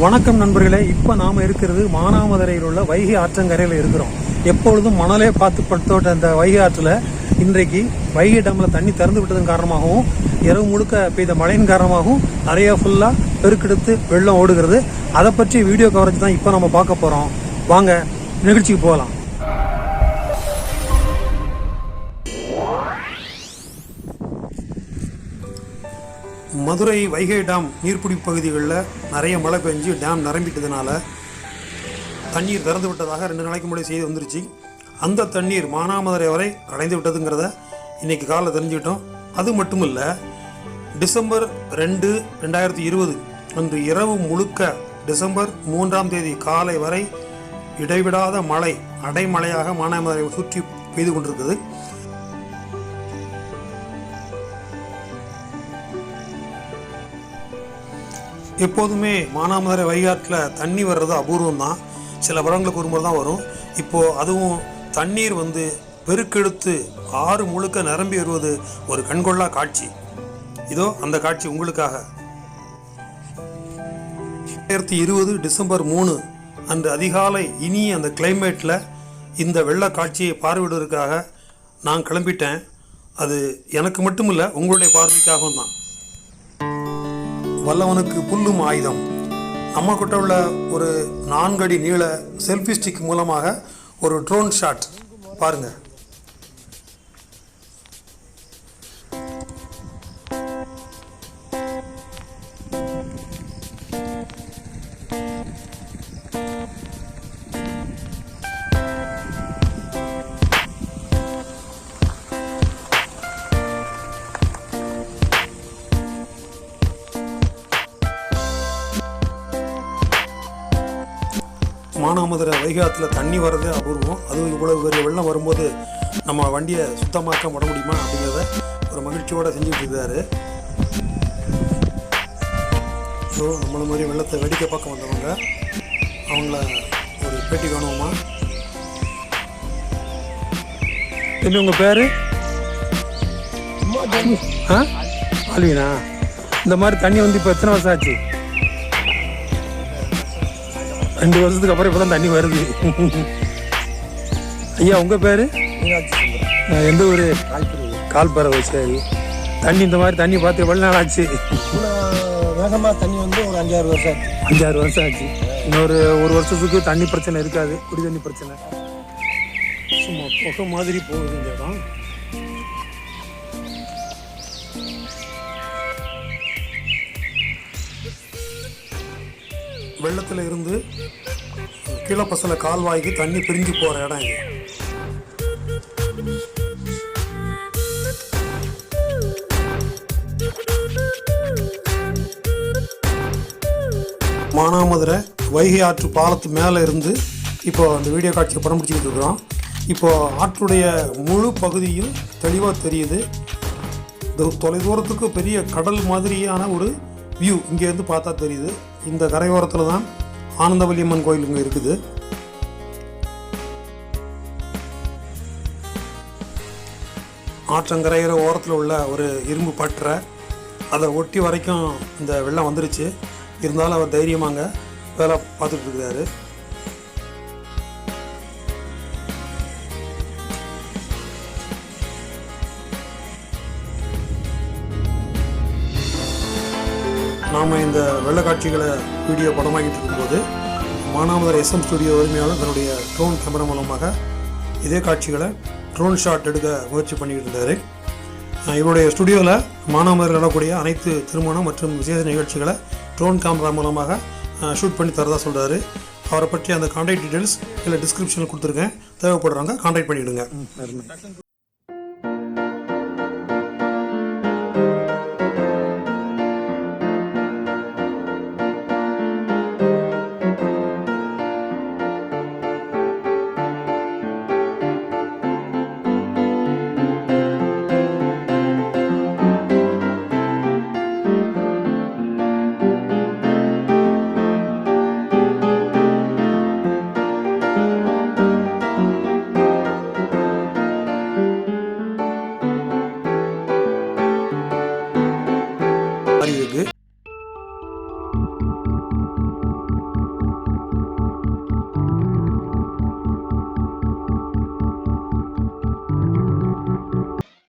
வணக்கம் நண்பர்களே. இப்போ நாம் இருக்கிறது மானாமதுரையில் உள்ள வைகை ஆற்றங்கரையில் இருக்கிறோம். எப்பொழுதும் மணலே பார்த்து படுத்தோட்ட அந்த வைகை ஆற்றில் இன்றைக்கு வைகை டேமில் தண்ணி திறந்து விட்டதன் காரணமாகவும் இரவு முழுக்க பெய்த மழையின் காரணமாகவும் நிறைய ஃபுல்லாக பெருக்கெடுத்து வெள்ளம் ஓடுகிறது. அதை பற்றி வீடியோ கவரேஜ் தான் இப்போ நம்ம பார்க்க போகிறோம். வாங்க நிகழ்ச்சிக்கு போகலாம். மதுரை வைகை டேம் நீர்பிடி பகுதிகளில் நிறைய மழை பெஞ்சு டேம் நிரம்பிட்டதுனால தண்ணீர் திறந்து விட்டதாக 2 நாளைக்கு முன்னாடி செய்தி வந்துருச்சு. அந்த தண்ணீர் மானாமதுரை வரை அடைந்து விட்டதுங்கிறத இன்றைக்கி காலையில் தெரிஞ்சுக்கிட்டோம். அது மட்டும் இல்லை, டிசம்பர் 2, 2020 அன்று இரவு முழுக்க டிசம்பர் 3ஆம் தேதி காலை வரை இடைவிடாத மழை அடைமழையாக மானாமதுரை சுற்றி பெய்து கொண்டிருக்குது. எப்போதுமே மானாமதுரை வைகாட்டில் தண்ணி வர்றது அபூர்வம் தான். சில வருடங்களுக்கு ஒரு முறை தான் வரும். இப்போது அதுவும் தண்ணீர் பெருக்கெடுத்து ஆறு முழுக்க நிரம்பி வருவது ஒரு கண்கொள்ளா காட்சி. இதோ அந்த காட்சி உங்களுக்காக. 2020 டிசம்பர் 3 அன்று அதிகாலை இனி அந்த கிளைமேட்டில் இந்த வெள்ள காட்சியை பார்வையிடுவதற்காக நான் கிளம்பிட்டேன். அது எனக்கு மட்டும் இல்லை, உங்களுடைய பார்வைக்காகவும் தான். வல்லவனுக்கு புல்லும் ஆயுதம். நம்ம கிட்ட உள்ள ஒரு 4 அடி நீள செல்ஃபி ஸ்டிக் மூலமாக ஒரு ட்ரோன் ஷாட் பாருங்கள். மானாமதுரை வைகாத்தில் தண்ணி வர்றதே அபூர்வம். அதுவும் இவ்வளவு பெரிய வெள்ளம் வரும்போது நம்ம வண்டியை சுத்தமாக்க விட முடியுமா அப்படிங்கிறத ஒரு மகிழ்ச்சியோடு செஞ்சுட்டு இருக்காரு. ஸோ நம்மள மாதிரி வெள்ளத்தை வேடிக்கை பார்க்க வந்தவங்க அவங்கள ஒரு பேட்டி காணுவோமா? என்ன உங்கள் பேர்? ஆல்வினா. இந்த மாதிரி தண்ணி இப்போ எத்தனை வருஷம் ஆச்சு? 2 வருஷத்துக்கு அப்புறம் இப்போ தான் தண்ணி வருது. ஐயா உங்கள் பேர்? எந்த ஊர்? கால்பறவை. சரி, தண்ணி இந்த மாதிரி தண்ணி பார்த்து எவ்வளோ நாள் ஆச்சு? வேகமாக தண்ணி ஒரு 5-6 வருஷம் ஆச்சு. 5-6 வருஷம் ஆச்சு. இன்னொரு 1 வருஷத்துக்கு தண்ணி பிரச்சனை இருக்காது, குடி தண்ணி பிரச்சனை. சும்மா புகை மாதிரி போகுது இந்த இடம். வெள்ளத்தில் இருந்து கீழப்பசல கால்வாய்க்கு தண்ணி பிரிஞ்சு போகிற இடம் இது. மானாமதுரை வைகை ஆற்று பாலத்து மேலே இருந்து இப்போ அந்த வீடியோ காட்சியை படம் பிடிச்சிக்கிட்டு இருக்கிறோம். இப்போது ஆற்றுடைய முழு பகுதியும் தெளிவாக தெரியுது. தொலைதூரத்துக்கு பெரிய கடல் மாதிரியான ஒரு வியூ இங்கேருந்து பார்த்தா தெரியுது. இந்த கரையோரத்தில் தான் ஆனந்தவல்லியம்மன் கோயில் இங்கே இருக்குது. ஆற்றங்கரையிற ஓரத்தில் உள்ள ஒரு இரும்பு பற்றை அதை ஒட்டி வரைக்கும் இந்த வெள்ளம் வந்துருச்சு. இருந்தாலும் அவர் தைரியமாங்க வேலை பார்த்துட்டு இருக்கிறாரு. நாம் இந்த வெள்ள காட்சிகளை வீடியோ படமாக்கிட்டு இருக்கும்போது மானாமதுரை SM ஸ்டுடியோ உரிமையாளர் தன்னுடைய ட்ரோன் கேமரா மூலமாக இதே காட்சிகளை ட்ரோன் ஷாட் எடுக்க முயற்சி பண்ணிக்கிட்டு இருந்தார். இவருடைய ஸ்டுடியோவில் மானாமதுரையில் நடக்கக்கூடிய அனைத்து திருமணம் மற்றும் விசேஷ நிகழ்ச்சிகளை ட்ரோன் கேமரா மூலமாக ஷூட் பண்ணி தரதா சொல்கிறாரு. அவரை பற்றி அந்த கான்டாக்ட் டீட்டெயில்ஸ் இல்லை டிஸ்கிரிப்ஷனில் கொடுத்துருக்கேன். தேவைப்படுறாங்க கான்டாக்ட் பண்ணிவிடுங்க.